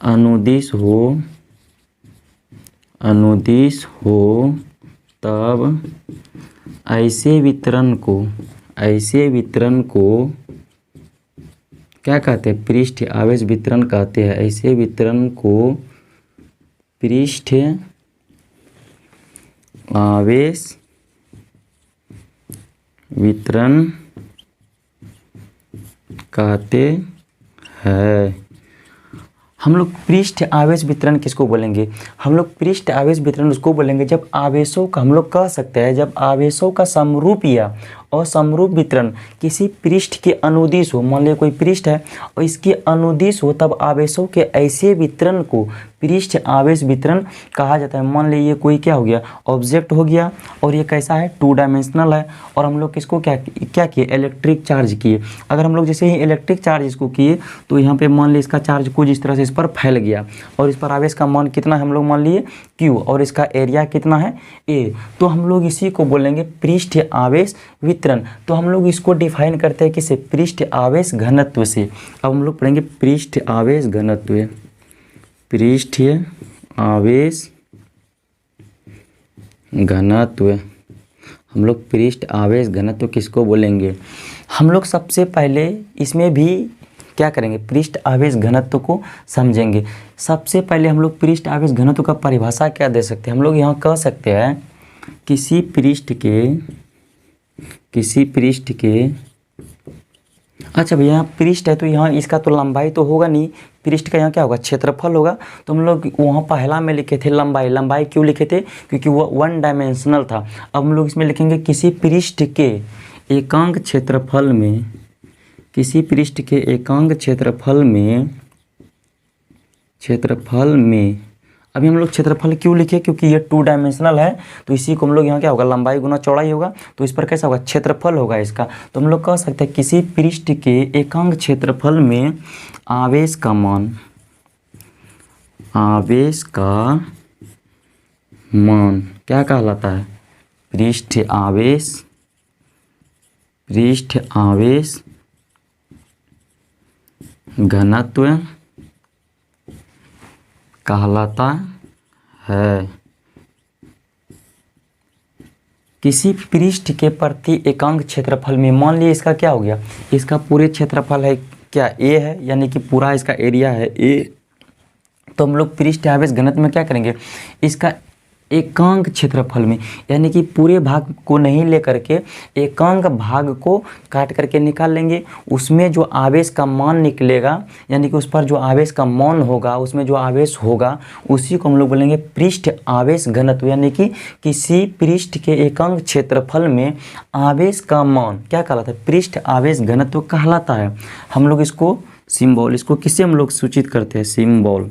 अनुदिश हो तब ऐसे वितरण को क्या कहते हैं, पृष्ठ आवेश वितरण कहते हैं। ऐसे वितरण को पृष्ठ आवेश वितरण कहते हैं। हम लोग पृष्ठ आवेश वितरण किसको बोलेंगे, हम लोग पृष्ठ आवेश वितरण उसको बोलेंगे जब आवेशों का, हम लोग कह सकते हैं जब आवेशों का समरूप या असमरूप वितरण किसी पृष्ठ के अनुदिश हो। मान लीजिए कोई पृष्ठ है और इसके अनुदिश हो, तब आवेशों के ऐसे वितरण को पृष्ठ आवेश वितरण कहा जाता है। मान लीजिए कोई क्या हो गया, ऑब्जेक्ट हो गया और ये कैसा है, 2 डायमेंशनल है और हम लोग किसको क्या किए, इलेक्ट्रिक चार्ज किए। अगर हम लोग जैसे ही इलेक्ट्रिक चार्ज इसको किए तो यहाँ पे मान लीजिए इसका चार्ज कुछ इस तरह से इस पर फैल गया और इस पर आवेश का मान कितना है, हम लोग मान लिए Q और इसका एरिया कितना है A। तो हम लोग इसी को बोलेंगे पृष्ठ आवेश वितरण। तो हम लोग इसको डिफाइन करते हैं किससे, पृष्ठ आवेश घनत्व से। अब हम लोग पढ़ेंगे पृष्ठ आवेश घनत्व। पृष्ठीय आवेश घनत्व, हम लोग पृष्ठ आवेश घनत्व किसको बोलेंगे? हम लोग सबसे पहले इसमें भी क्या करेंगे, पृष्ठ आवेश घनत्व को समझेंगे। सबसे पहले हम लोग पृष्ठ आवेश घनत्व का परिभाषा क्या दे सकते हैं? हम लोग यहाँ कह सकते हैं किसी पृष्ठ के अच्छा भैया यहाँ पृष्ठ है तो यहाँ इसका तो लंबाई तो होगा नहीं, पृष्ठ का यहाँ क्या होगा, क्षेत्रफल होगा। तो हम लोग वहाँ पहला में लिखे थे लंबाई, लंबाई क्यों लिखे थे? क्योंकि वो वन डायमेंशनल था। अब हम लोग इसमें लिखेंगे किसी पृष्ठ के एकांक क्षेत्रफल में, किसी पृष्ठ के एकांक क्षेत्रफल में अभी हम लोग क्षेत्रफल क्यों लिखे? क्योंकि ये टू डायमेंशनल है, तो इसी को हम लोग यहाँ क्या होगा, लंबाई गुना चौड़ाई होगा, तो इस पर कैसा होगा, क्षेत्रफल होगा इसका। तो हम लोग कह सकते हैं किसी पृष्ठ के एकांक क्षेत्रफल में आवेश का मान क्या कहलाता है? पृष्ठ आवेश घनत्व कहलाता है। किसी पृष्ठ के प्रति एकांक क्षेत्रफल में, मान लीजिए इसका क्या हो गया, इसका पूरे क्षेत्रफल है क्या, ए है, यानी कि पूरा इसका एरिया है ए। तो हम लोग पृष्ठ आवेश घनत्व में क्या करेंगे, इसका एकांक क्षेत्रफल में, यानी कि पूरे भाग को नहीं लेकर के एकांक भाग को काट करके निकाल लेंगे। उसमें जो आवेश का मान निकलेगा, यानी कि उस पर जो आवेश का मान होगा, उसमें जो आवेश होगा, उसी को हम लोग बोलेंगे पृष्ठ आवेश घनत्व। यानी कि किसी पृष्ठ के एकांक क्षेत्रफल में आवेश का मान क्या कहलाता है, पृष्ठ आवेश घनत्व कहलाता है। हम लोग इसको सिंबल, इसको किससे हम लोग सूचित करते हैं, सिंबल,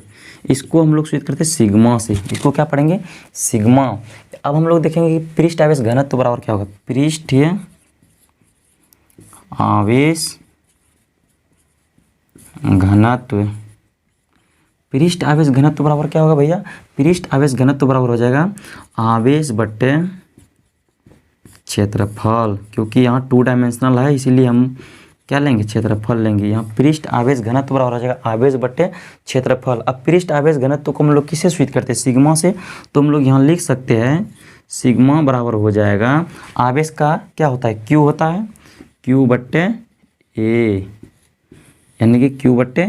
इसको हम लोग सूचित करते हैं सिग्मा से। इसको क्या पढ़ेंगे, सिग्मा। अब हम लोग देखेंगे कि पृष्ठ आवेश घनत्व बराबर क्या होगा, पृष्ठ आवेश घनत्व, पृष्ठ आवेश घनत्व बराबर क्या होगा भैया, पृष्ठ आवेश घनत्व बराबर हो जाएगा आवेश बट्टे क्षेत्रफल। क्योंकि यहाँ टू डायमेंशनल है, इसीलिए हम क्या लेंगे, क्षेत्रफल लेंगे। यहाँ पृष्ठ आवेश घनत्व बराबर हो जाएगा आवेश बट्टे क्षेत्रफल। अब पृष्ठ आवेश घनत्व को हम लोग किससे सूचित करते हैं, सिग्मा से। तो हम लोग यहाँ लिख सकते हैं सिग्मा बराबर हो जाएगा, आवेश का क्या होता है, क्यू होता है, क्यू बट्टे ए, यानी कि क्यू बट्टे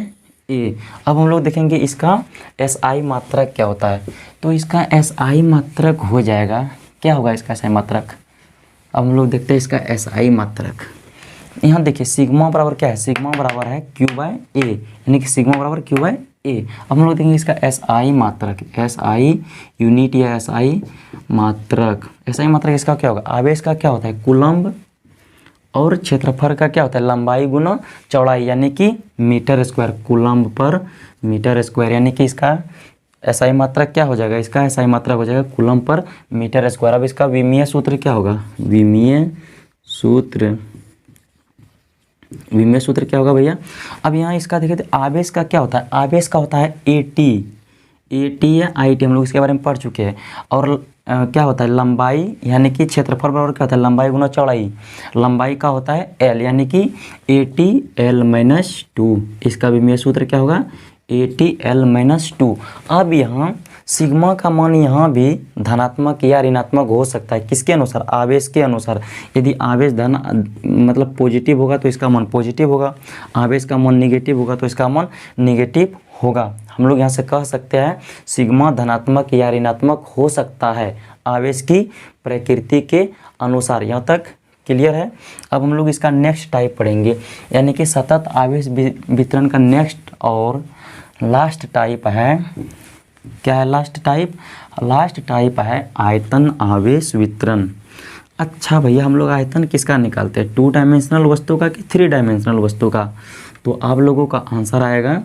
ए। अब हम लोग देखेंगे इसका एसआई मात्रक क्या होता है। तो इसका एसआई मात्रक हो जाएगा, क्या होगा इसका एसआई मात्रक। अब हम लोग देखते हैं इसका एसआई मात्रक। यहाँ देखिए सिग्मा बराबर क्या है, सिग्मा बराबर है क्यू बाय ए, यानी कि सिग्मा बराबर क्यू बाय ए। अब हम लोग देखेंगे इसका एसआई मात्रक, एसआई यूनिट या एसआई मात्रक, एसआई मात्रक इसका क्या होगा, आवेश का क्या होता है, कूलम्ब, और क्षेत्रफल का क्या होता है, लंबाई गुना चौड़ाई, यानी कि मीटर स्क्वायर, कूलम्ब पर मीटर स्क्वायर। यानी कि इसका एसआई मात्रक क्या हो जाएगा, इसका एसआई मात्रक हो जाएगा कूलम्ब पर मीटर स्क्वायर। अब इसका विमीय सूत्र क्या होगा, विमीय सूत्र क्या होगा भैया। अब यहाँ इसका देखिए तो आवेश का क्या होता है, आवेश का होता है एटी या आईटी, हम लोग इसके बारे में पढ़ चुके हैं। और क्या होता है लंबाई, यानी कि क्षेत्रफल बराबर क्या होता है, लंबाई गुना चौड़ाई, लंबाई का होता है एल, यानी कि ATL-2। इसका विमीय सूत्र क्या होगा, ATL-2। अब यहाँ सिग्मा का मान यहाँ भी धनात्मक या ऋणात्मक हो सकता है, किसके अनुसार, आवेश के अनुसार। यदि आवेश धन मतलब पॉजिटिव होगा तो इसका मान पॉजिटिव होगा, आवेश का मान निगेटिव होगा तो इसका मान निगेटिव होगा। हम लोग यहाँ से कह सकते हैं सिग्मा धनात्मक या ऋणात्मक हो सकता है आवेश की प्रकृति के अनुसार। यहाँ तक क्लियर है। अब हम लोग इसका नेक्स्ट टाइप पढ़ेंगे, यानी कि सतत आवेश वितरण का नेक्स्ट और लास्ट टाइप है, क्या है लास्ट टाइप है आयतन आवेश वितरण। अच्छा भैया हम लोग आयतन किसका निकालते हैं, टू डायमेंशनल वस्तु का कि थ्री डायमेंशनल वस्तु का। तो आप लोगों का आंसर आएगा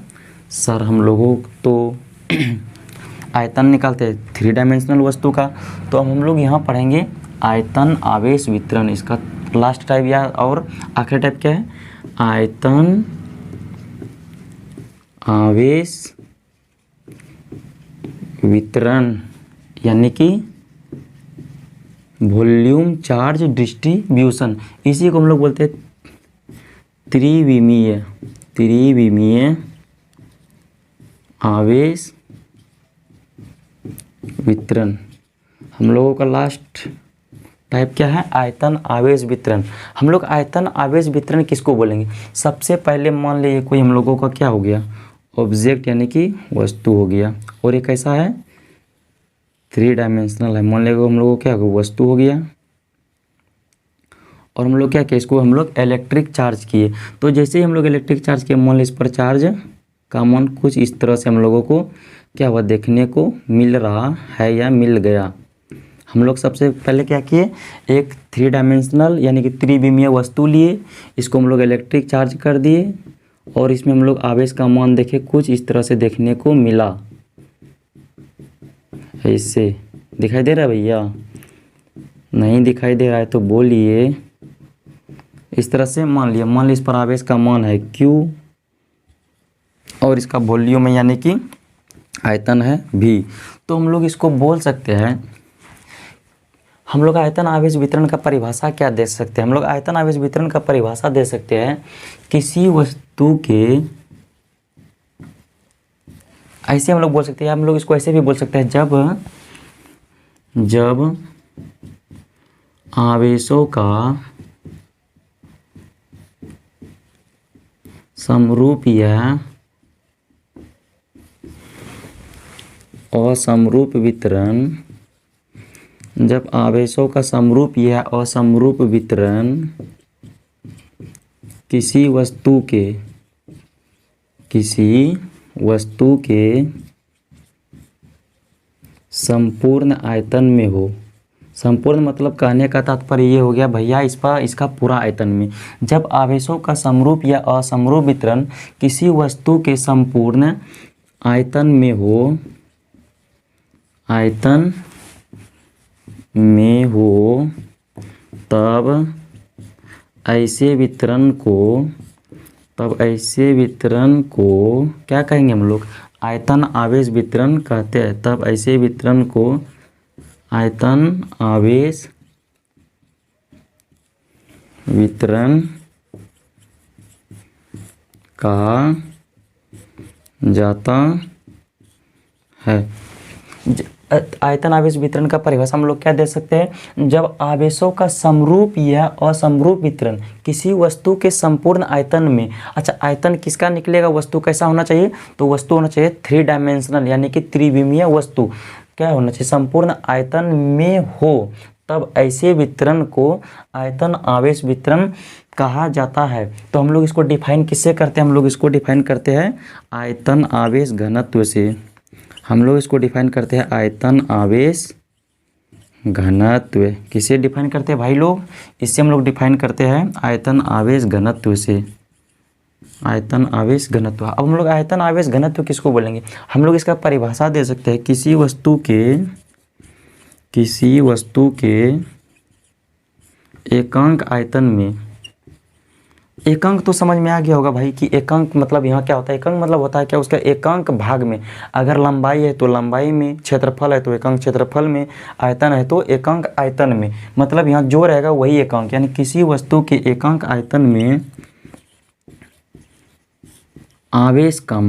सर हम लोगों तो आयतन निकालते हैं थ्री डायमेंशनल वस्तु का। तो हम लोग यहाँ पढ़ेंगे आयतन आवेश वितरण, इसका लास्ट टाइप या और आखिरी टाइप क्या है, आयतन आवेश वितरण, यानी कि वॉल्यूम चार्ज डिस्ट्रीब्यूशन। इसी को हम लोग बोलते हैं त्रिविमीय आवेश वितरण। हम लोगों का लास्ट टाइप क्या है, आयतन आवेश वितरण। हम लोग आयतन आवेश वितरण किसको बोलेंगे, सबसे पहले मान लीजिए कोई हम लोगों का क्या हो गया, ऑब्जेक्ट यानी कि वस्तु हो गया, और ये कैसा है, 3 डायमेंशनल है। मान लीजिए हम लोगों को क्या हो गया, वस्तु हो गया, और हम लोग क्या किया, इसको हम लोग इलेक्ट्रिक चार्ज किए। तो जैसे ही हम लोग इलेक्ट्रिक चार्ज किए, मान लीजिए इस पर चार्ज का मान कुछ इस तरह से हम लोगों को क्या हुआ, देखने को मिल रहा है या मिल गया। हम लोग सबसे पहले क्या किए, एक 3 डायमेंशनल यानी कि त्रिविमीय वस्तु लिए, इसको हम लोग इलेक्ट्रिक चार्ज कर दिए, और इसमें हम लोग आवेश का मान देखे, कुछ इस तरह से देखने को मिला। ऐसे दिखाई दे रहा है भैया, नहीं दिखाई दे रहा है तो बोलिए। इस तरह से मान लिया इस पर आवेश का मान है Q, और इसका वॉल्यूम है यानी कि आयतन है V। तो हम लोग इसको बोल सकते हैं, हम लोग आयतन आवेश वितरण का परिभाषा क्या दे सकते हैं, हम लोग आयतन आवेश वितरण का परिभाषा दे सकते हैं, किसी वस्तु के, ऐसे हम लोग बोल सकते हैं, हम लोग इसको ऐसे भी बोल सकते हैं, जब आवेशों का समरूप या असमरूप वितरण, जब आवेशों का समरूप या असमरूप वितरण किसी वस्तु के संपूर्ण आयतन में हो। संपूर्ण मतलब कहने का तात्पर्य ये हो गया भैया, इसका पूरा आयतन में, जब आवेशों का समरूप या असमरूप वितरण किसी वस्तु के संपूर्ण आयतन में हो, तब ऐसे वितरण को क्या कहेंगे हम लोग, आयतन आवेश वितरण कहते हैं। तब ऐसे वितरण को आयतन आवेश वितरण कहा जाता है। आयतन आवेश वितरण का परिभाषा हम लोग क्या दे सकते हैं, जब आवेशों का समरूप या असमरूप वितरण किसी वस्तु के संपूर्ण आयतन में। अच्छा, आयतन किसका निकलेगा, वस्तु कैसा होना चाहिए, तो वस्तु होना चाहिए 3 डायमेंशनल यानी कि त्रिविमीय वस्तु क्या होना चाहिए, संपूर्ण आयतन में हो, तब ऐसे वितरण को आयतन आवेश वितरण कहा जाता है। तो हम लोग इसको डिफाइन किससे करते हैं, हम लोग इसको डिफाइन करते हैं आयतन आवेश घनत्व से। हम लोग इसको डिफाइन करते हैं आयतन आवेश घनत्व। किसे डिफाइन करते हैं भाई लोग, इससे हम लोग डिफाइन करते हैं आयतन आवेश घनत्व से, आयतन आवेश घनत्व। अब हम लोग आयतन आवेश घनत्व किसको बोलेंगे, हम लोग इसका परिभाषा दे सकते हैं, किसी वस्तु के एकांक आयतन में। एकांक तो समझ में आ गया होगा भाई कि एकांक मतलब यहाँ क्या होता है, एकांक मतलब होता है क्या, उसका एकांक भाग में, अगर लंबाई है तो लंबाई में, क्षेत्रफल है तो एकांक क्षेत्रफल में, आयतन है तो एकांक आयतन में, मतलब यहाँ जो रहेगा वही एकांक। यानी किसी वस्तु के एकांक आयतन में आवेश का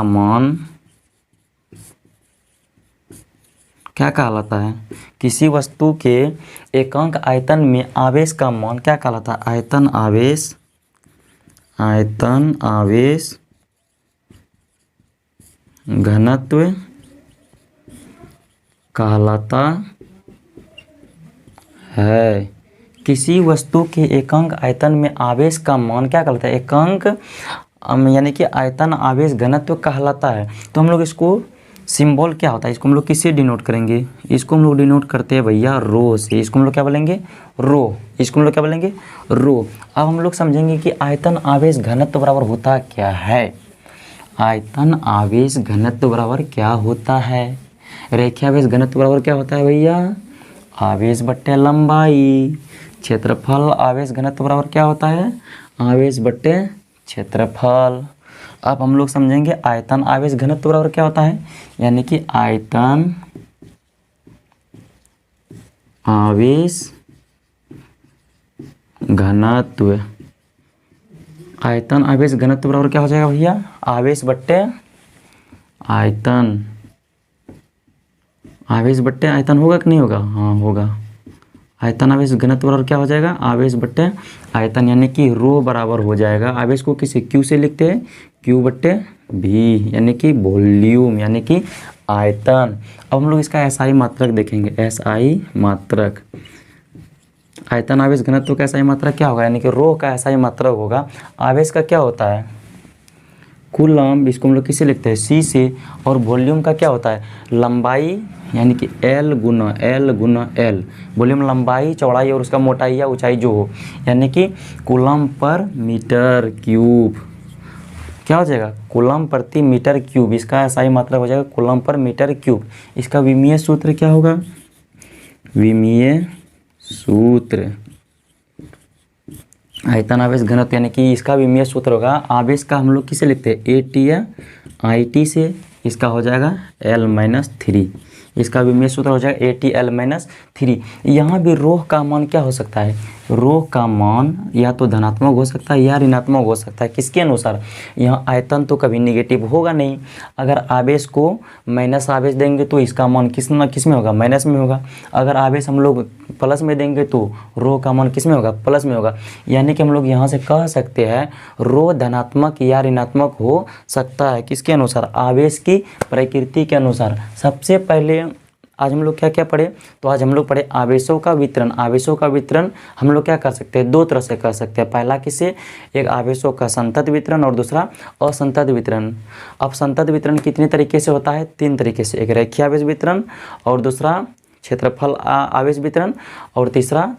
मान क्या कहलाता है, किसी वस्तु के एकांक आयतन में आवेश का मान क्या कहलाता है, आयतन आवेश घनत्व कहलाता है। किसी वस्तु के एकांक आयतन में आवेश का मान क्या कहलाता है, एकांक यानी कि आयतन आवेश घनत्व कहलाता है। तो हम लोग इसको सिंबल क्या होता है, इसको हम लोग किससे डिनोट करेंगे, इसको हम लोग डिनोट करते हैं भैया रो से। इसको हम लोग क्या बोलेंगे, रो। इसको हम लोग क्या बोलेंगे, रो। अब हम लोग समझेंगे कि आयतन आवेश घनत्व बराबर होता क्या है। आयतन आवेश घनत्व बराबर क्या होता है, रेखीयावेश घनत्व बराबर क्या होता है भैया, आवेश बट्टे लंबाई। क्षेत्रफल आवेश घनत्व बराबर क्या होता है, आवेश बट्टे क्षेत्रफल। अब हम लोग समझेंगे आयतन आवेश घनत्व बराबर क्या होता है, यानी कि आयतन आवेश घनत्व। आयतन आवेश घनत्व बराबर क्या हो जाएगा भैया, आवेश बट्टे आयतन। आवेश बट्टे आयतन होगा कि नहीं होगा? हाँ होगा। आयतन आवेश घनत्व बराबर क्या हो जाएगा? आवेश बट्टे आयतन, यानी कि रो बराबर हो जाएगा। आवेश को किसे क्यू से लिखते हैं? क्यू बट्टे भी, यानी कि वॉल्यूम, यानी कि आयतन। अब हम लोग इसका एसआई मात्रक देखेंगे। एसआई मात्रक, आयतन आवेश घनत्व का एसआई मात्रक क्या होगा? यानी कि रो का एसआई मात्रक होगा। आवेश का क्या होता है? कूलम, इसको हम लोग किसे लिखते हैं? सी से। और वॉल्यूम का क्या होता है? लंबाई, यानी कि एल गुना एल। वॉल्यूम लंबाई, चौड़ाई और उसका मोटाई या ऊंचाई जो हो, यानी कि कूलम पर मीटर क्यूब। क्या हो जाएगा? कूलम प्रति मीटर क्यूब। इसका एसआई मात्रक हो जाएगा कूलम पर मीटर क्यूब। इसका विमीय सूत्र क्या होगा? विमीय सूत्र आयतन आवेश घनत्व, यानी कि इसका विमीय सूत्र होगा। आवेश का हम लोग किसे लिखते हैं? ए टी या आई टी से। इसका हो जाएगा L-3। इसका विमीय सूत्र हो जाएगा AT-L-3। यहाँ भी रोह का मान क्या हो सकता है? रोह का मान या तो धनात्मक हो सकता है या ऋणात्मक हो सकता है। किसके अनुसार? यहाँ आयतन तो कभी निगेटिव होगा नहीं। अगर आवेश को माइनस आवेश देंगे तो इसका मान किस में होगा? माइनस में होगा। अगर आवेश हम लोग प्लस में देंगे तो रो का मान किस में होगा? प्लस में होगा। यानी कि हम लोग यहाँ से कह सकते हैं रो धनात्मक या ऋणात्मक हो सकता है। किसके अनुसार? आवेश की प्रकृति के अनुसार। सबसे पहले आज हम लोग क्या क्या पढ़े? तो आज हम लोग पढ़े आवेशों का वितरण। आवेशों का वितरण हम लोग क्या कर सकते हैं? दो तरह से कर सकते हैं। पहला किसे? एक आवेशों का संतत वितरण और दूसरा असंतत वितरण। अब संतत वितरण कितने तरीके से होता है? 3 तरीके से। एक रेखीय आवेश वितरण, और दूसरा क्षेत्रफल आवेश वितरण, और तीसरा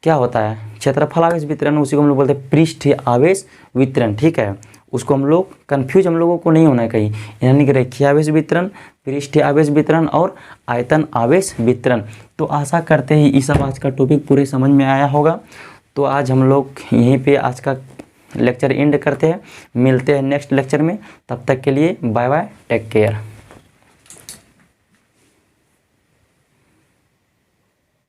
क्या होता है? क्षेत्रफल आवेश वितरण। उसी को हम लोग बोलते हैं पृष्ठीय आवेश वितरण। ठीक है, उसको हम लोग कन्फ्यूज हम लोगों को नहीं होना है कहीं। यानी कि रेखीय आवेश वितरण, पृष्ठीय आवेश वितरण और आयतन आवेश वितरण। तो आशा करते हैं ये सब आज का टॉपिक पूरे समझ में आया होगा। तो आज हम लोग यहीं पे आज का लेक्चर एंड करते हैं। मिलते हैं नेक्स्ट लेक्चर में। तब तक के लिए बाय बाय, टेक केयर।